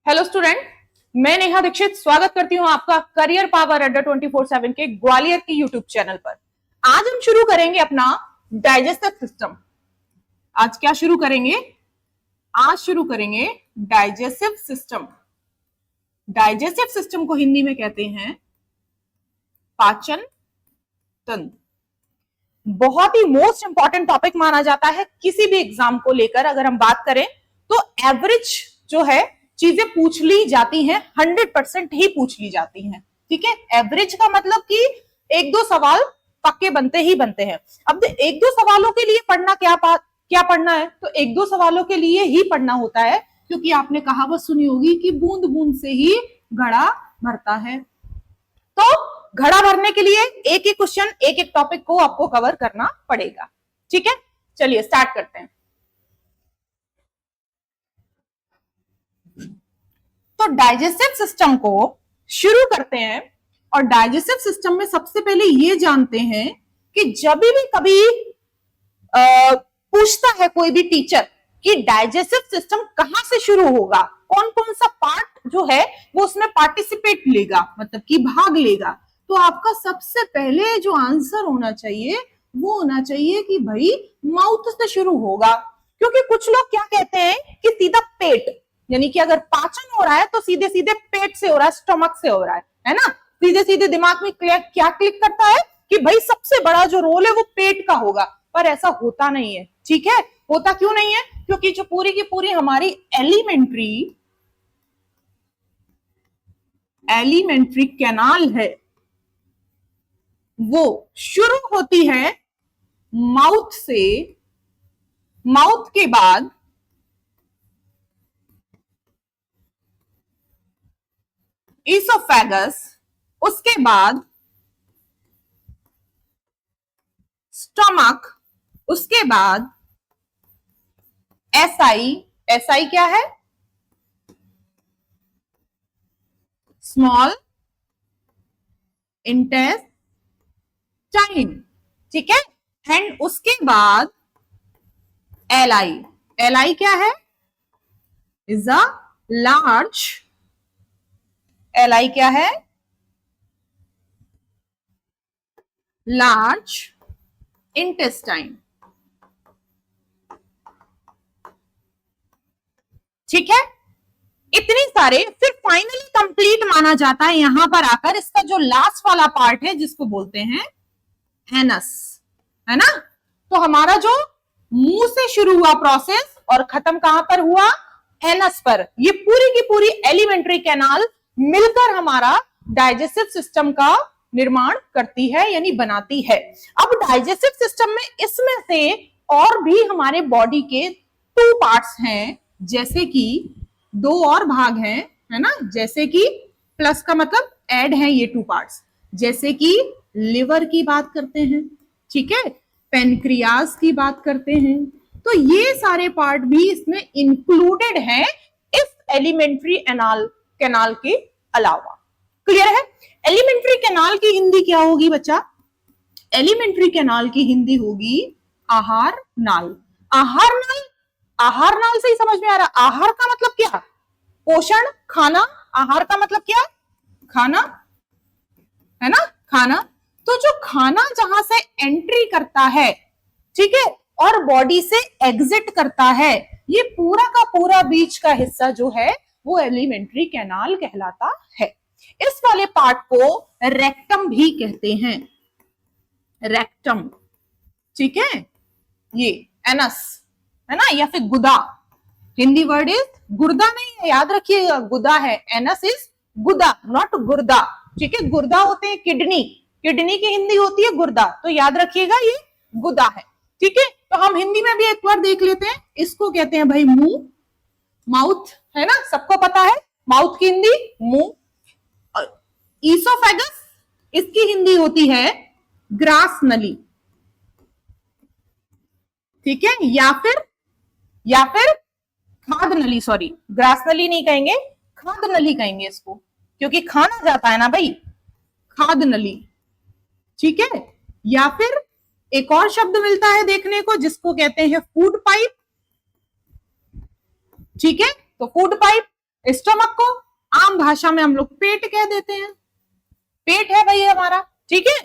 Hello student, मैं नेहा दीक्षित स्वागत करती हूं आपका करियर पावर अड्डा 24/7 के ग्वालियर की यूट्यूब चैनल पर। आज हम शुरू करेंगे अपना डाइजेस्टिव सिस्टम। आज क्या शुरू करेंगे? आज शुरू करेंगे डाइजेस्टिव सिस्टम। डाइजेस्टिव सिस्टम को हिंदी में कहते हैं पाचन तंत्र। बहुत ही मोस्ट इंपॉर्टेंट टॉपिक माना जाता है किसी भी एग्जाम को लेकर। अगर हम बात करें तो एवरेज जो है चीजें पूछ ली जाती हैं, 100% ही पूछ ली जाती हैं। ठीक है, एवरेज का मतलब कि एक दो सवाल पक्के बनते ही बनते हैं। अब एक दो सवालों के लिए पढ़ना क्या पढ़ना है, तो एक दो सवालों के लिए ही पढ़ना होता है, क्योंकि आपने कहावत सुनी होगी कि बूंद बूंद से ही घड़ा भरता है। तो घड़ा भरने के लिए एक एक क्वेश्चन, एक एक टॉपिक को आपको कवर करना पड़ेगा। ठीक है, चलिए स्टार्ट करते हैं। तो डाइजेस्टिव सिस्टम को शुरू करते हैं। और डाइजेस्टिव सिस्टम में सबसे पहले ये जानते हैं कि जब भी कभी पूछता है कोई भी टीचर कि डाइजेस्टिव सिस्टम कहां से शुरू होगा, कौन कौन सा पार्ट जो है वो उसमें पार्टिसिपेट लेगा, मतलब कि भाग लेगा, तो आपका सबसे पहले जो आंसर होना चाहिए वो होना चाहिए कि भाई माउथ से शुरू होगा। क्योंकि कुछ लोग क्या कहते हैं कि सीधा पेट, यानी कि अगर पाचन हो रहा है तो सीधे सीधे पेट से हो रहा है, स्टमक से हो रहा है ना। सीधे सीधे दिमाग में क्या क्लिक करता है कि भाई सबसे बड़ा जो रोल है वो पेट का होगा, पर ऐसा होता नहीं है। ठीक है, होता क्यों नहीं है? क्योंकि जो पूरी की पूरी हमारी एलिमेंट्री कैनाल है वो शुरू होती है माउथ से। माउथ के बाद ईसोफेगस, उसके बाद स्टमक, उसके बाद एसआई। एसआई क्या है? Small intestine. ठीक है, एंड उसके बाद एलआई। एलआई क्या है? Is a large. एलआई क्या है? Large intestine. ठीक है, इतनी सारे, फिर फाइनली कंप्लीट माना जाता है यहां पर आकर इसका जो लास्ट वाला पार्ट है जिसको बोलते हैं एनस, है ना। तो हमारा जो मुंह से शुरू हुआ प्रोसेस और खत्म कहां पर हुआ? एनस पर। ये पूरी की पूरी एलिमेंट्री कैनाल मिलकर हमारा डाइजेस्टिव सिस्टम का निर्माण करती है, यानी बनाती है। अब डाइजेस्टिव सिस्टम में इसमें से और भी हमारे बॉडी के 2 पार्ट्स हैं, जैसे कि 2 और भाग हैं, है ना। जैसे कि प्लस का मतलब ऐड है ये 2 पार्ट्स, जैसे कि लिवर की बात करते हैं, ठीक है, पेनक्रियास की बात करते हैं। तो ये सारे पार्ट भी इसमें इंक्लूडेड हैं इस एलिमेंट्री कैनाल के अलावा। क्लियर है? एलिमेंट्री कैनाल की हिंदी क्या होगी बच्चा? एलिमेंट्री कैनाल की हिंदी होगी आहार नाल। आहार नाल, आहार नाल से ही समझ में आ रहा। आहार का मतलब क्या? पोषण, खाना। आहार का मतलब क्या? खाना, है ना, खाना। तो जो खाना जहां से एंट्री करता है, ठीक है, और बॉडी से एग्जिट करता है, ये पूरा का पूरा बीच का हिस्सा जो है वो एलिमेंट्री कैनाल कहलाता है। इस वाले पार्ट को रेक्टम भी कहते हैं, रेक्टम। ठीक है, ये एनस, है ना, या फिर गुदा। हिंदी वर्ड इज गुर्दा नहीं है, याद रखिएगा, गुदा है। एनस इज गुदा, नॉट गुर्दा। ठीक है, गुर्दा होते हैं किडनी, किडनी की हिंदी होती है गुर्दा, तो याद रखिएगा ये गुदा है। ठीक है, तो हम हिंदी में भी एक बार देख लेते हैं। इसको कहते हैं भाई मुंह, माउथ, है ना, सबको पता है माउथ की हिंदी मुंह। ईसोफेगस, इसकी हिंदी होती है ग्रास नली। ठीक है, या फिर खाद नली, सॉरी ग्रास नली नहीं कहेंगे, खाद नली कहेंगे इसको, क्योंकि खाना जाता है ना भाई, खाद नली। ठीक है, या फिर एक और शब्द मिलता है देखने को जिसको कहते हैं फूड पाइप। ठीक है, तो फूड पाइप स्टमक को आम भाषा में हम लोग पेट कह देते हैं, पेट है भाई हमारा, ठीक है।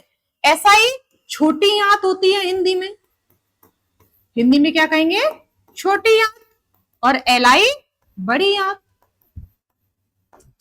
एसआई छोटी आंत होती है हिंदी में, हिंदी में क्या कहेंगे, छोटी आंत, और एलआई बड़ी आंत,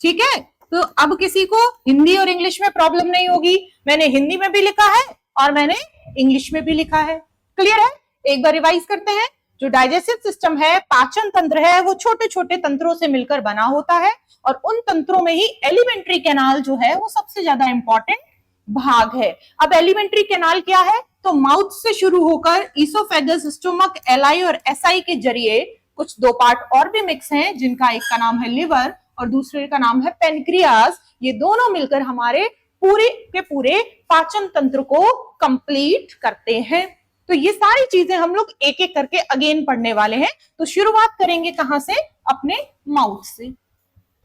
ठीक है। तो अब किसी को हिंदी और इंग्लिश में प्रॉब्लम नहीं होगी, मैंने हिंदी में भी लिखा है और मैंने इंग्लिश में भी लिखा है, क्लियर है। एक बार रिवाइज करते हैं। जो डाइजेस्टिव सिस्टम है, पाचन तंत्र है, वो छोटे छोटे तंत्रों से मिलकर बना होता है, और उन तंत्रों में ही एलिमेंट्री कैनाल जो है वो सबसे ज्यादा इंपॉर्टेंट भाग है। अब एलिमेंट्री कैनाल क्या है, तो माउथ से शुरू होकर ईसोफेगस, स्टोमक, एलआई और एसआई के जरिए कुछ दो पार्ट और भी मिक्स हैं, जिनका एक का नाम है लिवर और दूसरे का नाम है पेनक्रियास। ये दोनों मिलकर हमारे पूरे के पूरे पाचन तंत्र को कंप्लीट करते हैं। तो ये सारी चीजें हम लोग एक एक करके अगेन पढ़ने वाले हैं। तो शुरुआत करेंगे कहां से, अपने माउथ से,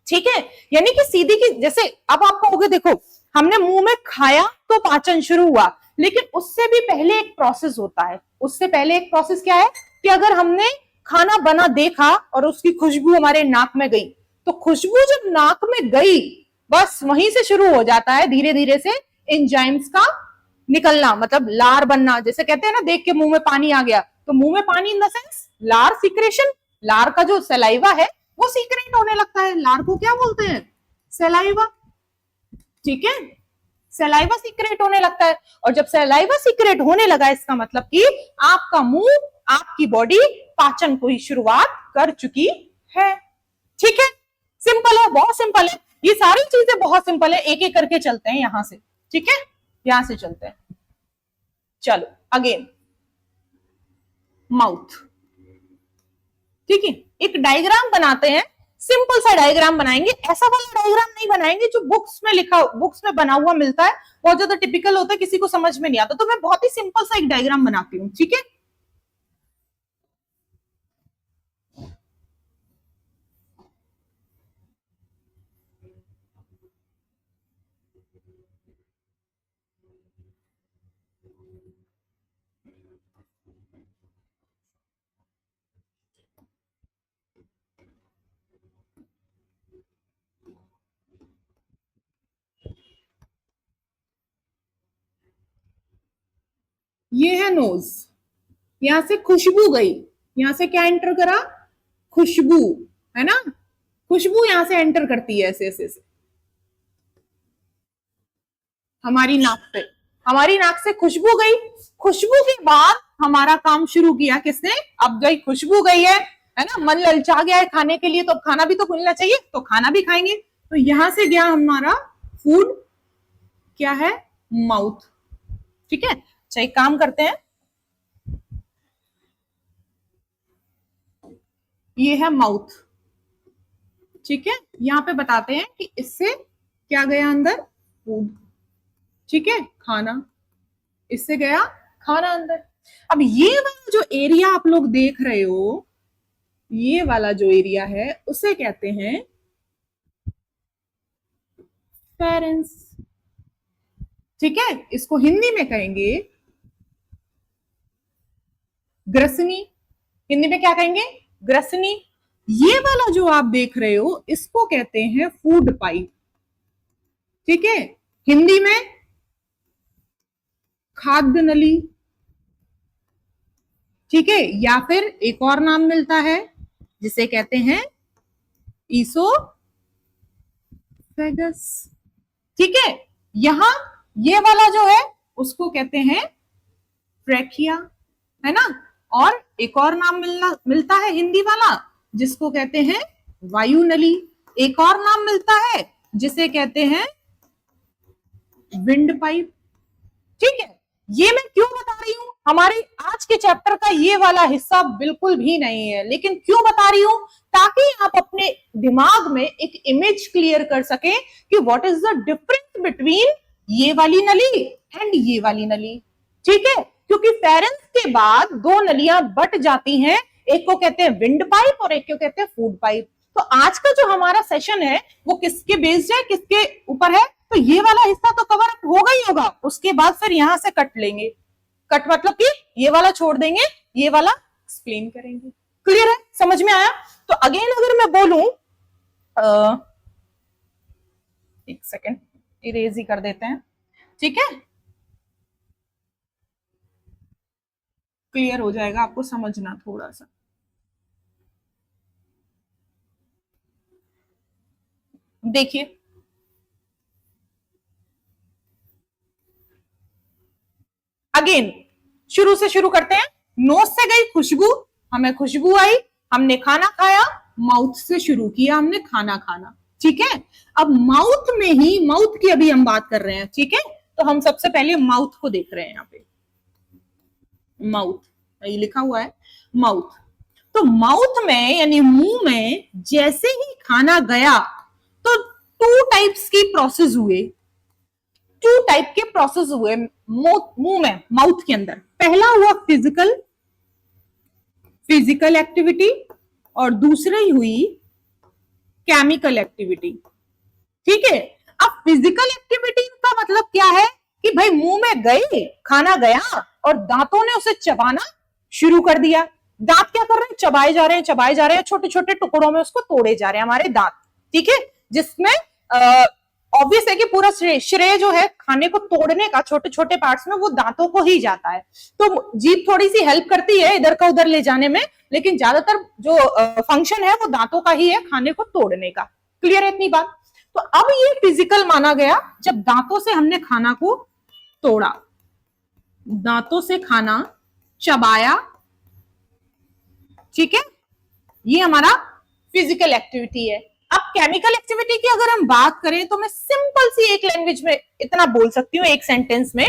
ठीक है। यानी कि सीधी की, जैसे अब आप कहोगे देखो हमने मुंह में खाया तो पाचन शुरू हुआ, लेकिन उससे भी पहले एक प्रोसेस होता है। उससे पहले एक प्रोसेस क्या है कि अगर हमने खाना बना देखा और उसकी खुशबू हमारे नाक में गई, तो खुशबू जब नाक में गई बस वहीं से शुरू हो जाता है धीरे धीरे से एंजाइम्स का निकलना, मतलब लार बनना। जैसे कहते हैं ना, देख के मुंह में पानी आ गया, तो मुंह में पानी इन द सेंस लार सीक्रेशन, लार का जो सलाइवा है वो सीक्रेट होने लगता है। लार को क्या बोलते हैं, सलाइवा, ठीक है। सलाइवा सीक्रेट होने लगता है, और जब सलाइवा सीक्रेट होने लगा इसका मतलब कि आपका मुंह, आपकी बॉडी पाचन को ही शुरुआत कर चुकी है, ठीक है। सिंपल है, बहुत सिंपल है, ये सारी चीजें बहुत सिंपल है। एक एक करके चलते हैं यहां से, ठीक है, यहां से चलते हैं। चलो अगेन माउथ, ठीक है। एक डायग्राम बनाते हैं, सिंपल सा डायग्राम बनाएंगे। ऐसा वाला डायग्राम नहीं बनाएंगे जो बुक्स में लिखा, बुक्स में बना हुआ मिलता है, बहुत ज्यादा टिपिकल होता है, किसी को समझ में नहीं आता। तो मैं बहुत ही सिंपल सा एक डायग्राम बनाती हूँ, ठीक है। ये है नोज, यहां से खुशबू गई, यहां से क्या एंटर करा, खुशबू, है ना। खुशबू यहां से एंटर करती है ऐसे ऐसे, हमारी नाक पे, हमारी नाक से खुशबू गई। खुशबू के बाद हमारा काम शुरू किया किसने, अब गई खुशबू गई है ना, मन ललचा गया है खाने के लिए, तो अब खाना भी तो खुलना चाहिए, तो खाना भी खाएंगे। तो यहां से गया हमारा फूड, क्या है, माउथ, ठीक है। चलिए काम करते हैं, ये है माउथ, ठीक है। यहां पे बताते हैं कि इससे क्या गया अंदर, फूड, ठीक है, खाना, इससे गया खाना अंदर। अब ये वाला जो एरिया आप लोग देख रहे हो, ये वाला जो एरिया है उसे कहते हैं फेरेंस, ठीक है। इसको हिंदी में कहेंगे ग्रसनी, हिंदी में क्या कहेंगे, ग्रसनी। ये वाला जो आप देख रहे हो इसको कहते हैं फूड पाइप, ठीक है, हिंदी में खाद्य नली, ठीक है। या फिर एक और नाम मिलता है जिसे कहते हैं ईसोफेगस, ठीक है। यहां ये वाला जो है उसको कहते हैं ट्रैकिया, है ना। और एक और नाम मिलता है हिंदी वाला जिसको कहते हैं वायु नली। एक और नाम मिलता है जिसे कहते हैं विंड पाइप, ठीक है। ये मैं क्यों बता रही हूं, हमारे आज के चैप्टर का ये वाला हिस्सा बिल्कुल भी नहीं है, लेकिन क्यों बता रही हूं, ताकि आप अपने दिमाग में एक इमेज क्लियर कर सकें कि what is the difference between ये वाली नली एंड ये वाली नली, ठीक है। क्योंकि फेरेंस के बाद दो नलियां बट जाती हैं, एक को कहते हैं विंड पाइप और एक को कहते हैं फूड पाइप। तो आज का जो हमारा सेशन है वो किसके बेस्ड है, किसके ऊपर है, तो ये वाला हिस्सा तो कवर अप होगा ही होगा, उसके बाद फिर यहां से कट लेंगे। कट मतलब कि ये वाला छोड़ देंगे, ये वाला एक्सप्लेन करेंगे, क्लियर है, समझ में आया। तो अगेन अगर मैं बोलूं एक सेकेंड, इरेज ही कर देते हैं, ठीक है, क्लियर हो जाएगा, आपको समझना थोड़ा सा। देखिए, अगेन शुरू से शुरू करते हैं। नोज से गई खुशबू, हमें खुशबू आई, हमने खाना खाया, माउथ से शुरू किया हमने खाना खाना, ठीक है। अब माउथ में ही, माउथ की अभी हम बात कर रहे हैं, ठीक है, तो हम सबसे पहले माउथ को देख रहे हैं। यहाँ पे माउथ ये लिखा हुआ है, माउथ। तो माउथ में यानी मुंह में जैसे ही खाना गया तो टू टाइप्स की प्रोसेस हुए, टू टाइप के प्रोसेस हुए मुंह में, माउथ के अंदर। पहला हुआ फिजिकल एक्टिविटी और दूसरी हुई केमिकल एक्टिविटी, ठीक है। अब फिजिकल एक्टिविटी का मतलब क्या है कि भाई मुंह में गए, खाना गया और दांतों ने उसे चबाना शुरू कर दिया। दांत क्या कर रहे हैं, चबाए जा रहे हैं, चबाए जा रहे हैं, छोटे छोटे टुकड़ों में उसको तोड़े जा रहे हैं हमारे दांत, ठीक है। जिसमें ऑब्वियस है कि पूरा श्रेय जो है खाने को तोड़ने का छोटे छोटे पार्ट्स में वो दांतों को ही जाता है। तो जीभ थोड़ी सी हेल्प करती है इधर का उधर ले जाने में, लेकिन ज्यादातर जो फंक्शन है वो दांतों का ही है खाने को तोड़ने का। क्लियर है इतनी बात। तो अब ये फिजिकल माना गया जब दांतों से हमने खाना को तोड़ा, दांतों से खाना चबाया, ठीक है, ये हमारा फिजिकल एक्टिविटी है। अब केमिकल एक्टिविटी की अगर हम बात करें तो मैं सिंपल सी एक लैंग्वेज में इतना बोल सकती हूँ एक सेंटेंस में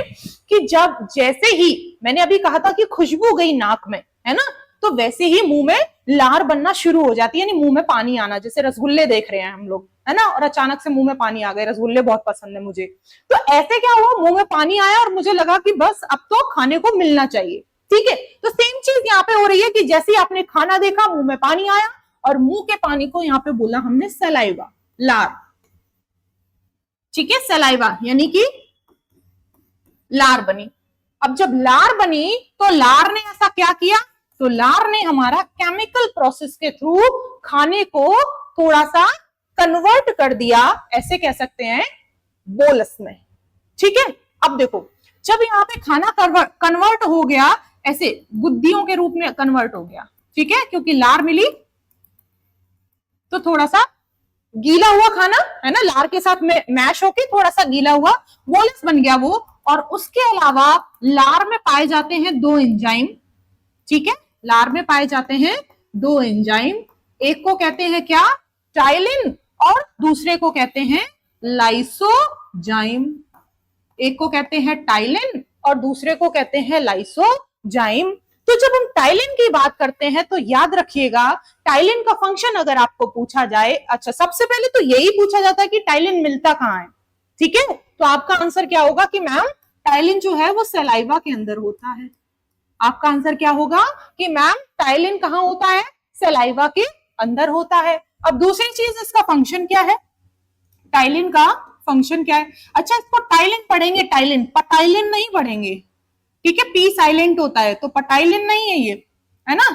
कि जब जैसे ही मैंने अभी कहा था कि खुशबू गई नाक में, है ना, तो वैसे ही मुंह में लार बनना शुरू हो जाती है, यानी मुंह में पानी आना। जैसे रसगुल्ले देख रहे हैं हम लोग, है ना, और अचानक से मुंह में पानी आ गए, रसगुल्ले बहुत पसंद है मुझे, तो ऐसे क्या हुआ, मुंह में पानी आया और मुझे लगा कि बस अब तो खाने को मिलना चाहिए, ठीक है। तो सेम चीज यहाँ पे हो रही है कि जैसे ही आपने खाना देखा मुंह में पानी आया, और मुंह के पानी को यहाँ पे बोला हमने सलाइवा, लार, ठीक है, सलाइवा यानी कि लार बनी। अब जब लार बनी तो लार ने ऐसा क्या किया, तो लार ने हमारा केमिकल प्रोसेस के थ्रू खाने को थोड़ा सा कन्वर्ट कर दिया, ऐसे कह सकते हैं, बोलस में, ठीक है। अब देखो, जब यहाँ पे खाना कन्वर्ट हो गया, ऐसे गुद्दियों के रूप में कन्वर्ट हो गया, ठीक है, क्योंकि लार मिली तो थोड़ा सा गीला हुआ खाना, है ना, लार के साथ में मैश होके थोड़ा सा गीला हुआ, बोलस बन गया वो। और उसके अलावा लार में पाए जाते हैं दो एंजाइम, ठीक है, लार में पाए जाते हैं दो एंजाइम, एक को कहते हैं क्या, टाइलिन, और दूसरे को कहते हैं लाइसोजाइम। एक को कहते हैं टाइलिन और दूसरे को कहते हैं लाइसोजाइम। तो जब हम टाइलिन की बात करते हैं तो याद रखिएगा, टाइलिन का फंक्शन अगर आपको पूछा जाए, अच्छा सबसे पहले तो यही पूछा जाता है कि टाइलिन मिलता कहाँ है, ठीक है, तो आपका आंसर क्या होगा कि मैम टाइलिन जो है वो सलाइवा के अंदर होता है। आपका आंसर क्या होगा कि मैम टाइलिन कहाँ होता है, सलाइवा के अंदर होता है। अब दूसरी चीज, इसका फंक्शन क्या है, टाइलिन का फंक्शन क्या है। अच्छा, इसको टाइलिन पढ़ेंगे, टाइलिन, पटाइलिन नहीं पढ़ेंगे, ठीक है, पी साइलेंट होता है, तो पटाइलिन नहीं है ये, है ना,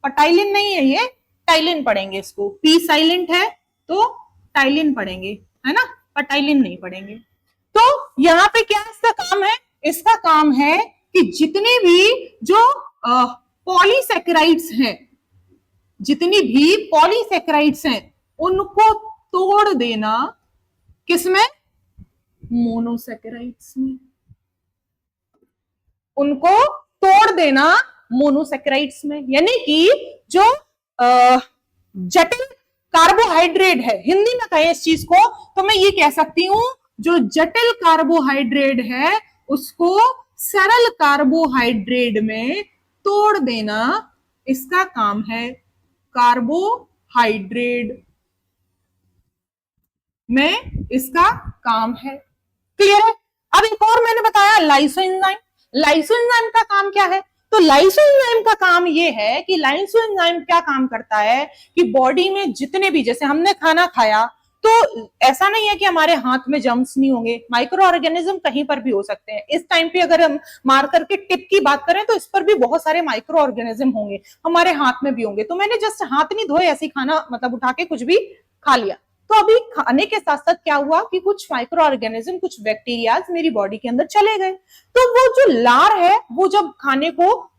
पटाइलिन नहीं है ये, टाइलिन पढ़ेंगे इसको, पी साइलेंट है तो टाइलिन पढ़ेंगे, है ना, पटाइलिन नहीं पढ़ेंगे। तो यहाँ पे क्या इसका काम है, इसका काम है कि जितने भी जो पॉलीसेकेराइड्स हैं, जितनी भी पॉलीसेकेराइड्स हैं उनको तोड़ देना, किसमें, मोनोसेकेराइड्स में, उनको तोड़ देना मोनोसेकेराइड्स में। यानी कि जो जटिल कार्बोहाइड्रेट है, हिंदी में कहें इस चीज को तो मैं ये कह सकती हूं, जो जटिल कार्बोहाइड्रेट है उसको सरल कार्बोहाइड्रेट में तोड़ देना, इसका काम है कार्बोहाइड्रेट में, इसका काम है। क्लियर है। अब एक और मैंने बताया लाइसोएंजाइम, लाइसोएंजाइम का काम क्या है, तो लाइसोएंजाइम का काम ये है कि लाइसोएंजाइम क्या काम करता है कि बॉडी में जितने भी, जैसे हमने खाना खाया तो ऐसा नहीं है कि हमारे हाथ में जर्म्स नहीं होंगे, माइक्रो ऑर्गेनिज्म कहीं पर भी हो सकते हैं। इस टाइम पे अगर हम मार्कर के टिप की बात करें तो इस पर भी बहुत सारे माइक्रो ऑर्गेनिज्म होंगे, हमारे हाथ में भी होंगे। तो मैंने जस्ट हाथ नहीं धोए ऐसे खाना मतलब उठा के कुछ भी खा लिया। तो अभी खाने के साथ साथ क्या हुआ कि कुछ माइक्रो ऑर्गेनिज्म, कुछ बैक्टीरियाज मेरी बॉडी के अंदर चले गए। तो वो जो लार है वो जब खाने को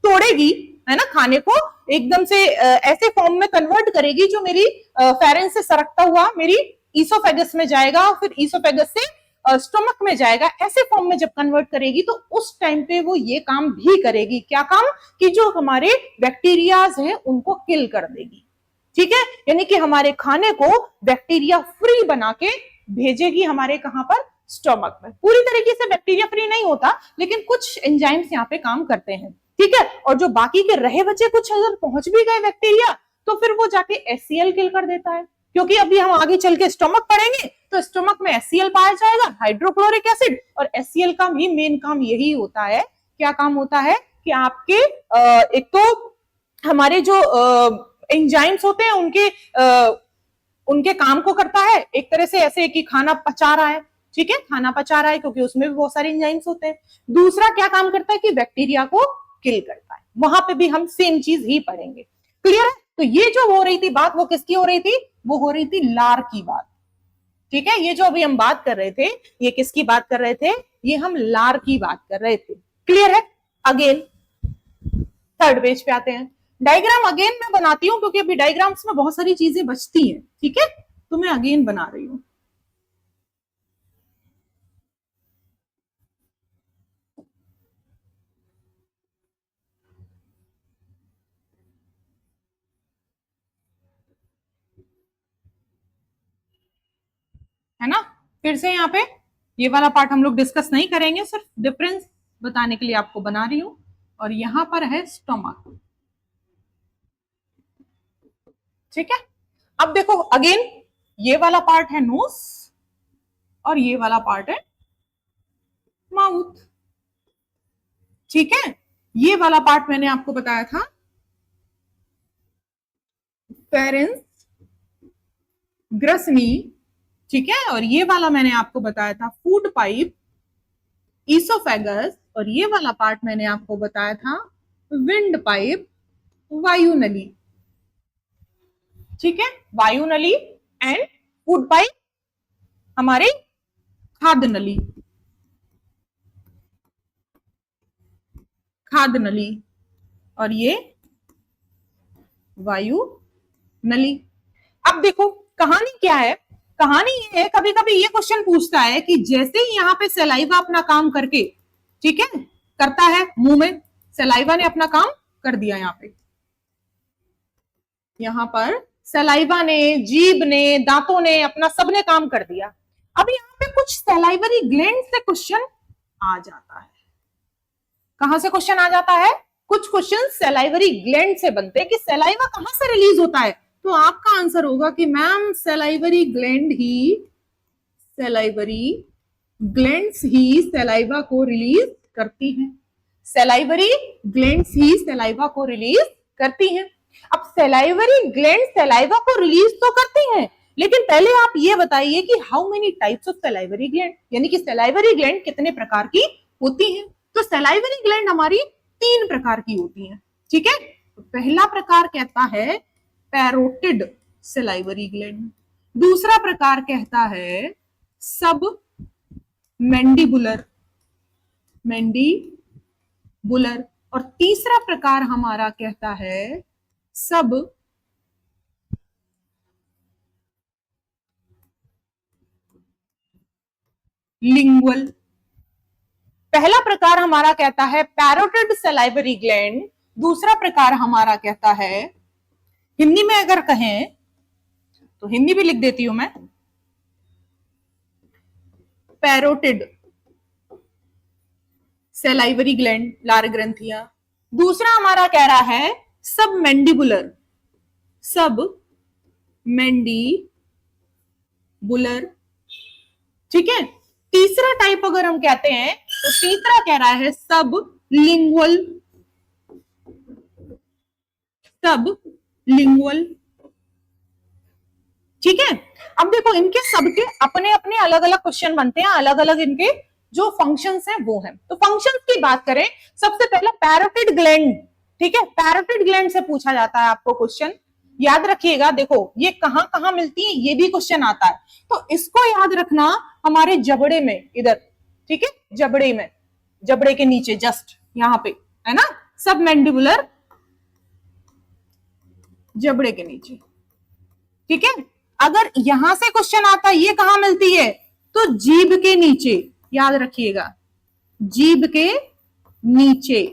तोड़ेगी, है ना, खाने को एकदम से ऐसे फॉर्म में कन्वर्ट करेगी जो मेरी फेरेंस से सरकता हुआ मेरी ईसोफेगस में जाएगा, फिर ईसोफेगस से स्टोमक में जाएगा। ऐसे फॉर्म में जब कन्वर्ट करेगी तो उस टाइम पे वो ये काम भी करेगी, क्या काम, कि जो हमारे बैक्टीरियाज हैं उनको किल कर देगी। ठीक है, यानी कि हमारे खाने को बैक्टीरिया फ्री बना के भेजेगी हमारे कहां पर, स्टोमक में। पूरी तरीके से बैक्टीरिया फ्री नहीं होता, लेकिन कुछ एंजाइम्स यहाँ पे काम करते हैं। ठीक है, और जो बाकी के रहे बचे कुछ अगर पहुंच भी गए बैक्टीरिया तो फिर वो जाके HCl किल कर देता है, क्योंकि अभी हम आगे चल के स्टोमक पढ़ेंगे तो स्टोमक में HCl पाया जाएगा, हाइड्रोक्लोरिक एसिड, और HCl का भी मेन काम यही होता है। क्या काम होता है कि आपके एक तो हमारे जो एंजाइम्स होते हैं उनके काम को करता है, एक तरह से ऐसे कि खाना पचा रहा है। ठीक है, खाना पचा रहा है क्योंकि उसमें भी बहुत सारे एंजाइम्स होते हैं। दूसरा क्या काम करता है कि बैक्टीरिया को किल करता है। वहां पे भी हम सेम चीज ही पढ़ेंगे। क्लियर है? तो ये जो हो रही थी बात, वो किसकी हो रही थी, वो हो रही थी लार की बात। ठीक है, ये जो अभी हम बात कर रहे थे, ये किसकी बात कर रहे थे, ये हम लार की बात कर रहे थे। क्लियर है? अगेन थर्ड पेज पे आते हैं। डायग्राम अगेन मैं बनाती हूं क्योंकि अभी डायग्राम्स में बहुत सारी चीजें बचती हैं। ठीक है, तो मैं अगेन बना रही हूं। है ना, फिर से यहाँ पे ये वाला पार्ट हम लोग डिस्कस नहीं करेंगे, सिर्फ डिफरेंस बताने के लिए आपको बना रही हूं। और यहां पर है स्टोमक। ठीक है, अब देखो अगेन ये वाला पार्ट है नोज और ये वाला पार्ट है माउथ। ठीक है, ये वाला पार्ट मैंने आपको बताया था फेरेंस, ग्रसनी। ठीक है, और ये वाला मैंने आपको बताया था फूड पाइप, ईसोफेगस, और ये वाला पार्ट मैंने आपको बताया था विंड पाइप, वायु नली। ठीक है, वायु नली एंड फूड पाइप हमारी खाद्य नली, खाद्य नली, और ये वायु नली। अब देखो कहानी क्या है, कहानी ये है, कभी कभी ये क्वेश्चन पूछता है कि जैसे ही यहाँ पे सलाइवा अपना काम करके, ठीक है, करता है मुंह में, सलाइवा ने अपना काम कर दिया, यहाँ पर सलाइवा ने, जीभ ने, दांतों ने, अपना सबने काम कर दिया। अब यहाँ पे कुछ सलाइवरी ग्लैंड से क्वेश्चन आ जाता है। कहां से क्वेश्चन आ जाता है, कुछ क्वेश्चन सलाइवरी ग्लैंड से बनते हैं कि सलाइवा कहां से रिलीज होता है। तो आपका आंसर होगा कि मैम सलाइवरी ग्लैंड्स ही सलाइवा को रिलीज करती हैं, सलाइवरी ग्लैंड्स ही सलाइवा को रिलीज करती हैं। अब सलाइवरी ग्लैंड सलाइवा को रिलीज तो करती हैं, लेकिन पहले आप ये बताइए कि how many types of salivary gland, यानी कि सलाइवरी ग्लैंड कितने प्रकार की होती हैं। तो सलाइवरी ग्लैंड हमारी 3 प्रकार की होती हैं। ठीक है, तो पहला प्रकार कहता है पैरोटिड सलाइवरी ग्लैंड, दूसरा प्रकार कहता है सब मैंडिबुलर, और तीसरा प्रकार हमारा कहता है सब लिंगुअल। पहला प्रकार हमारा कहता है पैरोटिड सलाइवरी ग्लैंड, दूसरा प्रकार हमारा कहता है, हिंदी में अगर कहें तो हिंदी भी लिख देती हूं मैं, पैरोटिड सलाइवरी ग्लैंड, लार ग्रंथियां। दूसरा हमारा कह रहा है सब मैंडिबुलर, ठीक है। तीसरा टाइप अगर हम कहते हैं तो तीसरा कह रहा है सब लिंगुअल, ठीक है। अब देखो इनके सबके अपने अपने अलग अलग क्वेश्चन बनते हैं, अलग अलग इनके जो फंक्शंस हैं वो हैं। तो फंक्शंस की बात करें, सबसे पहले पैरोटिड ग्लैंड, ठीक है, पैरोटिड ग्लैंड से पूछा जाता है आपको क्वेश्चन। याद रखिएगा, देखो ये कहां कहां मिलती है ये भी क्वेश्चन आता है, तो इसको याद रखना हमारे जबड़े में इधर, ठीक है, जबड़े में, जबड़े के नीचे जस्ट यहां पे है ना, सब मैंडिबुलर जबड़े के नीचे, ठीक है। अगर यहां से क्वेश्चन आता है ये कहां मिलती है, तो जीभ के नीचे, याद रखिएगा, जीभ के नीचे,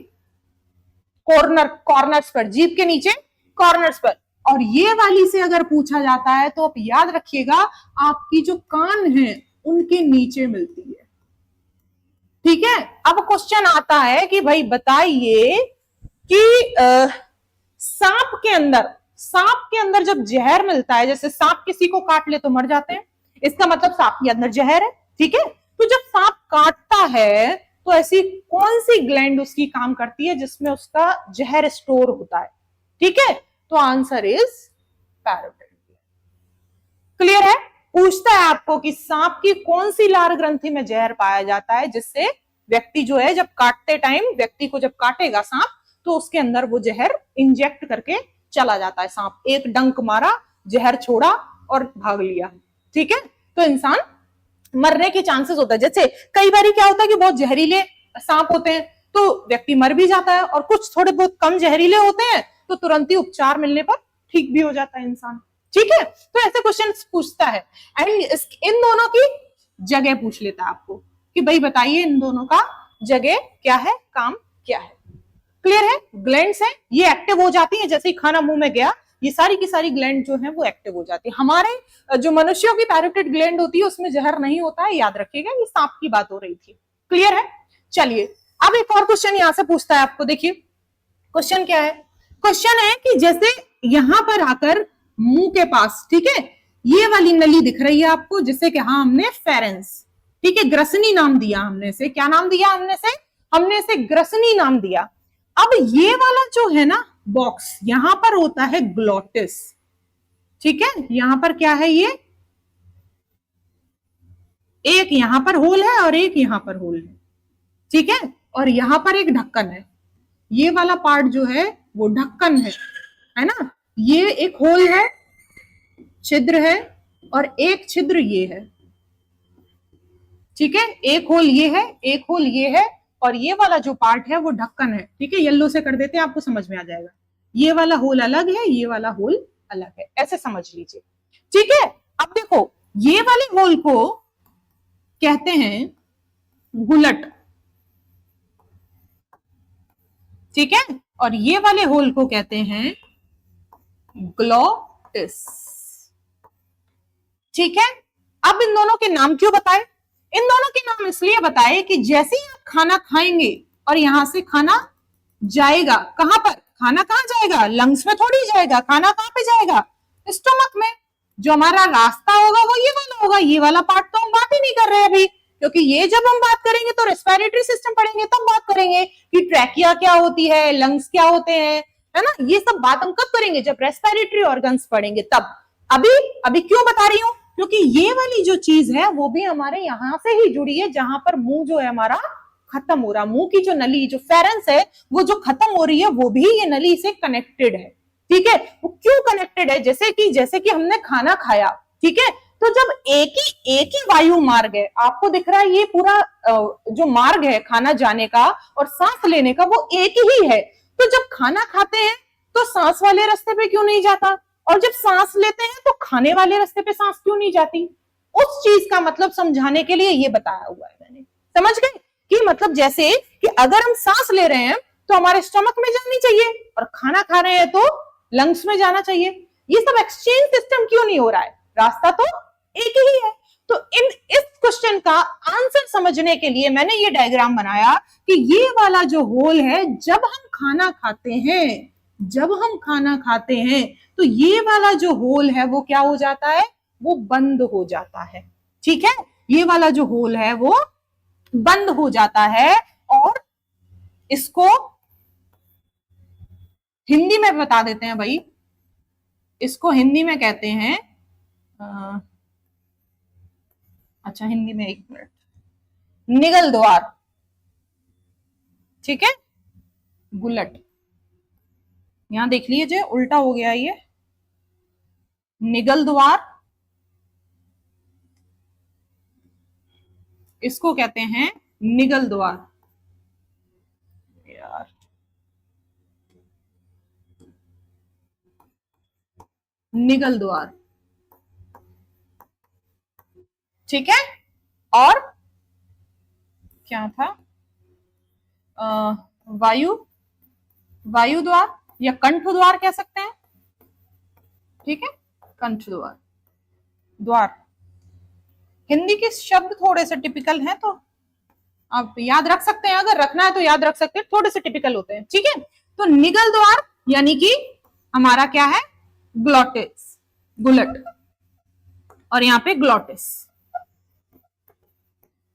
कॉर्नर्स पर, जीभ के नीचे कॉर्नर्स पर। और ये वाली से अगर पूछा जाता है तो आप याद रखिएगा आपकी जो कान है उनके नीचे मिलती है, ठीक है। अब क्वेश्चन आता है कि भाई बताइए कि सांप के अंदर जब जहर मिलता है, जैसे सांप किसी को काट ले तो मर जाते हैं, इसका मतलब सांप के अंदर जहर है, ठीक है। तो जब सांप काटता है तो ऐसी कौन सी ग्लैंड उसकी काम करती है जिसमें उसका जहर स्टोर होता है, ठीक है। तो आंसर इज पैरोटिड। क्लियर है। पूछता है आपको कि सांप की कौन सी लार ग्रंथि में जहर पाया जाता है जिससे व्यक्ति जो है जब काटते टाइम, व्यक्ति को जब काटेगा सांप तो उसके अंदर वो जहर इंजेक्ट करके चला जाता है। सांप एक डंक मारा, जहर छोड़ा और भाग लिया, ठीक है। तो इंसान मरने के चांसेस होता है। जैसे कई बार क्या होता है कि बहुत जहरीले सांप होते हैं तो व्यक्ति मर भी जाता है, और कुछ थोड़े बहुत कम जहरीले होते हैं तो तुरंत ही उपचार मिलने पर ठीक भी हो जाता है इंसान, ठीक है। तो ऐसे क्वेश्चन पूछता है, एंड इन दोनों की जगह पूछ लेता है आपको कि भाई बताइए इन दोनों का जगह क्या है, काम क्या है। क्लियर है। ग्लैंड्स है, ये एक्टिव हो जाती है जैसे ही खाना मुंह में गया, ये सारी की सारी ग्लैंड जो है वो एक्टिव हो जाती है। हमारे जो मनुष्यों की पैरोटिड ग्लैंड होती है उसमें जहर नहीं होता है, याद रखिएगा, ये सांप की बात हो रही थी। क्लियर है। चलिए अब एक और क्वेश्चन यहां से पूछता है आपको, देखिए क्वेश्चन क्या है। क्वेश्चन है कि जैसे यहां पर आकर मुंह के पास, ठीक है, ये वाली नली दिख रही है आपको जिसे कहा हमने फेरेंस, ठीक है, ग्रसनी नाम दिया हमने से, क्या नाम दिया हमने से ग्रसनी नाम दिया। अब ये वाला जो है ना बॉक्स, यहां पर होता है ग्लोटिस, ठीक है। यहां पर क्या है, ये एक यहां पर होल है और एक यहां पर होल है, ठीक है। और यहां पर एक ढक्कन है, ये वाला पार्ट जो है वो ढक्कन है ना। ये एक होल है, छिद्र है, और एक छिद्र ये है, ठीक है। एक होल ये है, एक होल ये है, और ये वाला जो पार्ट है वो ढक्कन है, ठीक है। येलो से कर देते हैं, आपको समझ में आ जाएगा। ये वाला होल अलग है, ये वाला होल अलग है, ऐसे समझ लीजिए, ठीक है। अब देखो ये वाले होल को कहते हैं गुलट, ठीक है, और ये वाले होल को कहते हैं ग्लोटिस, ठीक है। अब इन दोनों के नाम क्यों बताए, इन दोनों के नाम इसलिए बताए कि जैसे ही आप खाना खाएंगे और यहां से खाना जाएगा, कहां पर खाना कहां जाएगा, लंग्स में थोड़ी जाएगा, खाना कहां पे जाएगा, स्टमक में। जो हमारा रास्ता होगा वो ये वाला होगा, ये वाला पार्ट तो हम बात ही नहीं कर रहे अभी, क्योंकि ये जब हम बात करेंगे तो रेस्पिरेटरी सिस्टम पढ़ेंगे तब बात करेंगे कि ट्रैकिया क्या होती है, लंग्स क्या होते हैं, है ना। ये सब बात हम कब करेंगे, जब रेस्पिरेटरी ऑर्गन्स पढ़ेंगे तब। अभी क्यों बता रही हूं, क्योंकि ये वाली जो चीज है वो भी हमारे यहां से ही जुड़ी है, जहां पर मुंह जो है हमारा खत्म हो रहा, मुंह की जो नली जो फेरेंस है वो जो खत्म हो रही है वो भी ये नली से कनेक्टेड है, ठीक है। वो क्यों कनेक्टेड है, जैसे कि हमने खाना खाया, ठीक है, तो जब एक ही वायु मार्ग है, आपको दिख रहा है ये पूरा जो मार्ग है खाना जाने का और सांस लेने का वो एक ही है, तो जब खाना खाते हैं तो सांस वाले रास्ते पे क्यों नहीं जाता, और जब सांस लेते हैं तो खाने वाले रास्ते पे सांस क्यों नहीं जाती। उस चीज का मतलब समझाने के लिए ये बताया हुआ है मैंने, समझ गए कि मतलब जैसे कि अगर हम सांस ले रहे हैं तो हमारे स्टमक में जानी चाहिए, और खाना खा रहे हैं तो लंग्स में जाना चाहिए। ये सब एक्सचेंज सिस्टम क्यों नहीं हो रहा है, रास्ता तो एक ही है। तो इस क्वेश्चन का आंसर समझने के लिए मैंने ये डायग्राम बनाया कि ये वाला जो होल है, जब हम खाना खाते हैं तो ये वाला जो होल है वो क्या हो जाता है, वो बंद हो जाता है, ठीक है। ये वाला जो होल है वो बंद हो जाता है, और इसको हिंदी में बता देते हैं भाई, इसको हिंदी में कहते हैं अच्छा हिंदी में, एक मिनट, निगल द्वार, ठीक है, गुलट। यहां देख लीजिए उल्टा हो गया ये, निगल द्वार, इसको कहते हैं निगल द्वार। यार निगल द्वार, ठीक है। और क्या था, वायु, वायु द्वार या कंठ द्वार कह सकते हैं, ठीक है, कंठ द्वार, द्वार। हिंदी के शब्द थोड़े से टिपिकल हैं, तो आप याद रख सकते हैं, अगर रखना है तो याद रख सकते हैं, थोड़े से टिपिकल होते हैं, ठीक है। तो निगल द्वार यानी कि हमारा क्या है, ग्लॉटिस, गुलट, और यहाँ पे ग्लॉटिस।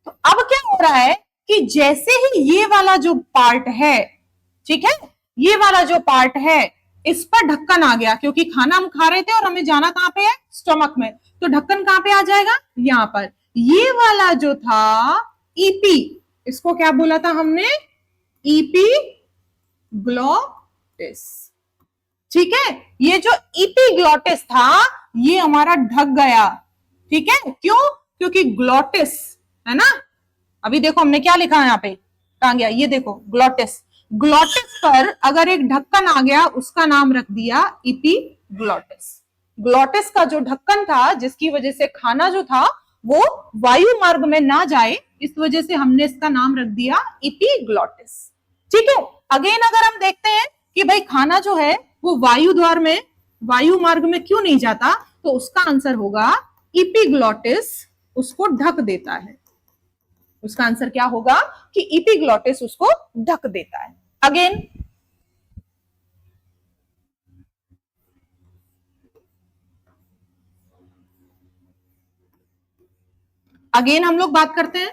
तो अब क्या हो रहा है कि जैसे ही ये वाला जो पार्ट है, ठीक है, ये वाला जो पार्ट है, इस पर ढक्कन आ गया, क्योंकि खाना हम खा रहे थे और हमें जाना कहां पे है, स्टमक में, तो ढक्कन कहां पे आ जाएगा, यहां पर। ये वाला जो था ईपी, इसको क्या बोला था हमने, ईपी ग्लॉटिस, ठीक है। ये जो ईपी ग्लॉटिस था ये हमारा ढक गया, ठीक है। क्यों, क्योंकि ग्लॉटिस है ना, अभी देखो हमने क्या लिखा है यहाँ पे, कहां गया, ये देखो ग्लॉटिस, ग्लॉटिस पर अगर एक ढक्कन आ गया उसका नाम रख दिया इपीग्लॉटिस। ग्लॉटिस का जो ढक्कन था, जिसकी वजह से खाना जो था वो वायु मार्ग में ना जाए, इस वजह से हमने इसका नाम रख दिया इपीग्लॉटिस, ठीक है। अगेन अगर हम देखते हैं कि भाई खाना जो है वो वायु द्वार में, वायु मार्ग में क्यों नहीं जाता, तो उसका आंसर होगा इपीग्लॉटिस उसको ढक देता है। उसका आंसर क्या होगा कि इपीग्लॉटिस उसको ढक देता है। अगेन हम लोग बात करते हैं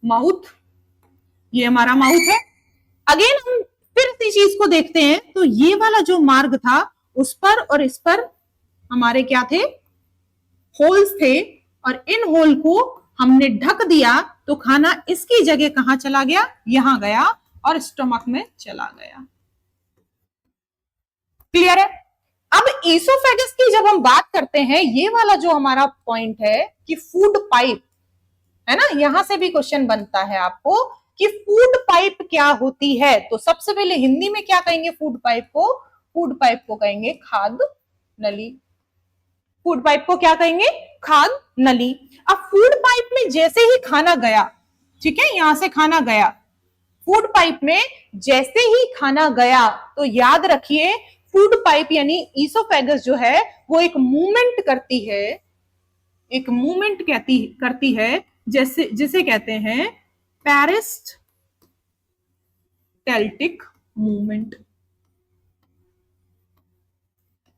माउथ, ये हमारा माउथ है। अगेन हम फिर इसी चीज को देखते हैं, तो ये वाला जो मार्ग था उस पर और इस पर हमारे क्या थे, होल्स थे, और इन होल को हमने ढक दिया, तो खाना इसकी जगह कहां चला गया, यहां गया और स्टमक में चला गया। क्लियर है। अब ईसोफेगस की जब हम बात करते हैं, ये वाला जो हमारा पॉइंट है कि फूड पाइप है ना, यहां से भी क्वेश्चन बनता है आपको कि फूड पाइप क्या होती है। तो सबसे पहले हिंदी में क्या कहेंगे फूड पाइप को, फूड पाइप को कहेंगे खाद्य नली। फूड पाइप को क्या कहेंगे, खाद्य नली। अब फूड पाइप में जैसे ही खाना गया, ठीक है, यहां से खाना गया, फूड पाइप में जैसे ही खाना गया, तो याद रखिए फूड पाइप यानी ईसोफेगस जो है वो एक मूवमेंट करती है, एक मूवमेंट करती है, जैसे जिसे कहते हैं पेरिस्टैल्टिक मूवमेंट,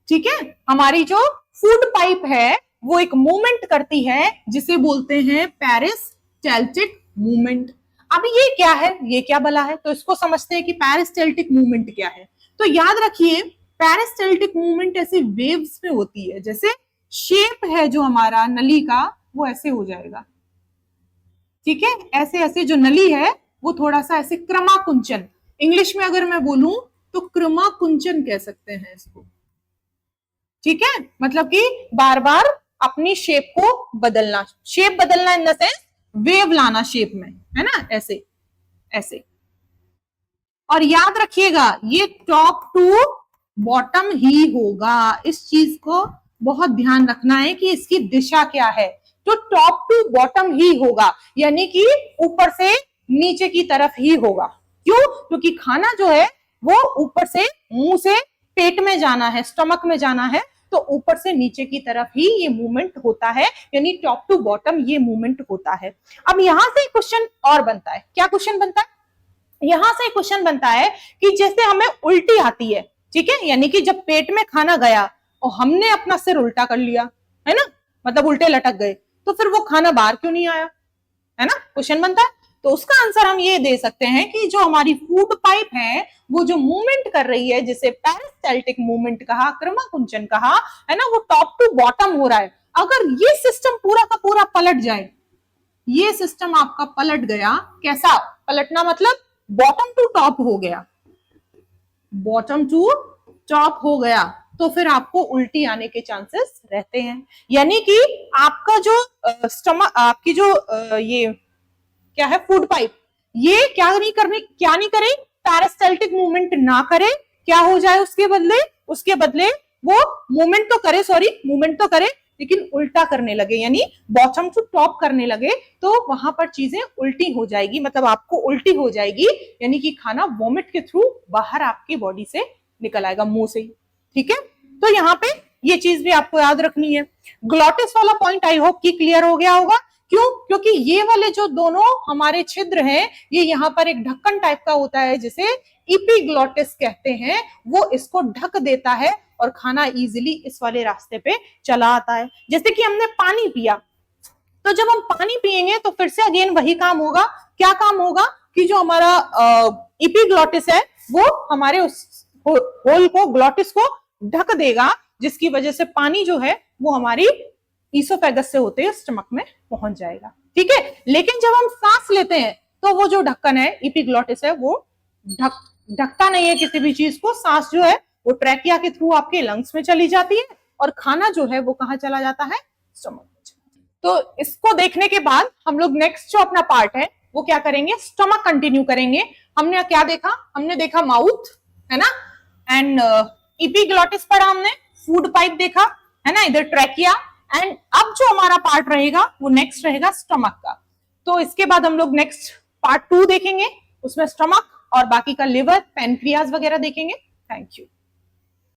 ठीक है। हमारी जो फूड पाइप है वो एक मूवमेंट करती है जिसे बोलते हैं पेरिस्टैल्टिक मूवमेंट। अब ये क्या है, ये क्या बला है, तो इसको समझते हैं कि पेरिस्टैल्टिक मूवमेंट क्या है। तो याद रखिए पेरिस्टैल्टिक मूवमेंट ऐसे वेव्स में होती है, जैसे शेप है जो हमारा नली का वो ऐसे हो जाएगा, ठीक है, ऐसे ऐसे जो नली है वो थोड़ा सा ऐसे क्रमाकुंचन, इंग्लिश में अगर मैं बोलूं तो क्रमाकुंचन कह सकते हैं इसको, ठीक है। मतलब कि बार बार अपनी शेप को बदलना, शेप बदलना इन द सेंस वेव लाना शेप में, है ना, ऐसे ऐसे। और याद रखिएगा ये टॉप टू बॉटम ही होगा, इस चीज को बहुत ध्यान रखना है कि इसकी दिशा क्या है, तो टॉप टू बॉटम ही होगा, यानी कि ऊपर से नीचे की तरफ ही होगा। क्यों, क्योंकि खाना जो है वो ऊपर से मुंह से पेट में जाना है, स्टमक में जाना है, तो ऊपर से नीचे की तरफ ही ये मूवमेंट होता है, यानी टॉप टू बॉटम ये मूवमेंट होता है। अब यहां से क्वेश्चन और बनता है, क्या क्वेश्चन बनता है, यहां से क्वेश्चन बनता है कि जैसे हमें उल्टी आती है, ठीक है, यानी कि जब पेट में खाना गया और हमने अपना सिर उल्टा कर लिया, है ना, मतलब उल्टे लटक गए, तो फिर वो खाना बाहर क्यों नहीं आया, है ना, क्वेश्चन बनता है। तो उसका आंसर हम ये दे सकते हैं कि जो हमारी फूड पाइप है वो जो मूवमेंट कर रही है, जिसे पेरिस्टैल्टिक मूवमेंट कहा, क्रमाकुंचन कहा, है ना, वो टॉप टू बॉटम हो रहा है। अगर ये सिस्टम पूरा का पूरा पलट जाए, ये सिस्टम आपका पलट गया, कैसा पलटना, मतलब बॉटम टू टॉप हो गया, बॉटम टू स्टॉप हो गया तो फिर आपको उल्टी आने के चांसेस रहते हैं। यानी कि आपका जो स्टमक, आपकी जो ये क्या है, फूड पाइप, ये क्या नहीं करे, पैरास्टाल्टिक मूवमेंट ना करे। क्या हो जाए उसके बदले वो मूवमेंट तो करे लेकिन उल्टा करने लगे, यानी बॉटम टू टॉप करने लगे, तो वहां पर चीजें उल्टी हो जाएगी, मतलब आपको उल्टी हो जाएगी, यानी कि खाना वॉमिट के थ्रू बाहर आपकी बॉडी से निकल आएगा, मुंह से ही। ठीक है, तो यहाँ पे ये चीज भी आपको याद रखनी है। ग्लॉटिस वाला पॉइंट आई होप कि क्लियर हो गया होगा। क्यों? क्योंकि ये वाले जो दोनों हमारे छिद्र हैं, ये यहाँ पर एक ढक्कन टाइप का होता है जिसे इपीग्लॉटिस कहते हैं, वो इसको ढक देता है और खाना इजीली इस वाले रास्ते पे चला आता है। जैसे कि हमने पानी पिया, तो जब हम पानी पिएंगे तो फिर से अगेन वही काम होगा। क्या काम होगा कि जो हमारा इपीग्लॉटिस है वो हमारे उस होल को, ग्लॉटिस को ढक देगा, जिसकी वजह से पानी जो है वो हमारी ईसोफेगस से होते हुए स्टमक में पहुंच जाएगा। ठीक है, लेकिन जब हम सांस लेते हैं तो वो जो ढक्कन है, इपीग्लॉटिस है, वो ढकता नहीं है किसी भी चीज को। सांस जो है वो ट्रैकिया के थ्रू आपके लंग्स में चली जाती है और खाना जो है वो कहाँ चला जाता है, स्टमक में। तो इसको देखने के बाद हम लोग नेक्स्ट जो अपना पार्ट है वो क्या करेंगे, स्टमक कंटिन्यू करेंगे। हमने क्या देखा, हमने देखा माउथ, है ना, एंड इपीग्लॉटिस पढ़ा हमने, फूड पाइप देखा, है ना, इधर ट्रैकिया, एंड अब जो हमारा पार्ट रहेगा वो नेक्स्ट रहेगा स्टमक का। तो इसके बाद हम लोग नेक्स्ट पार्ट 2 देखेंगे, उसमें स्टमक और बाकी का लिवर, पैनक्रियाज वगैरह देखेंगे। Thank you.